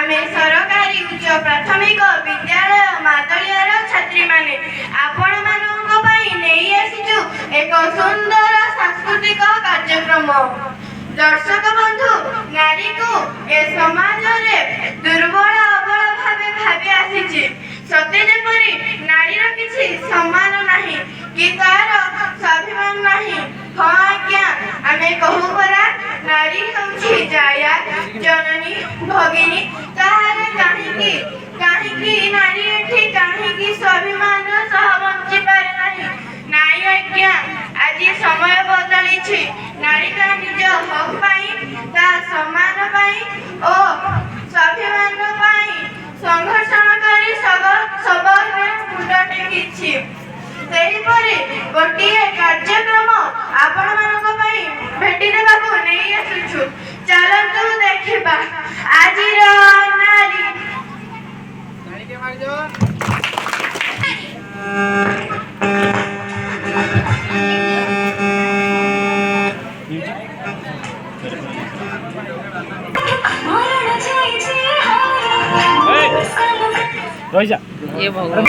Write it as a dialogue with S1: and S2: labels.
S1: आमे सरकारी उच्च प्राथमिक विद्यालय मादलियार छात्री माने आपण मानक पई नेई आसीचु एक सुंदर सांस्कृतिक कार्यक्रम। दर्शक बंधु, नारी को ए समाज रे दुर्बल अबल भावे भाबी आसीची। सते जेपरी नारीर किछि सम्मान नाही कि तार स्वाभिमान नाही। हाँ आज्ञा, आमे कहू परा नारी होछि जाया जननी भगिनी। ताहार काहींकी नारी एठी काहींकी स्वाभिमान सह बंची पारे नाही। नाई आज्ञा, आज समय बदलिछि। नारी का निज हक पाई, ता सम्मान पाई ओ स्वाभिमान पाई संघर्षण करी सबरे मुंड टेकिछि। सेहीपरि गोटिए कार्यक्रम आपण मानक पई भेटी देबाकू नेई आसुछु। चलन्तु देखिबा आजिर नारी। के मार जो
S2: ये भगवान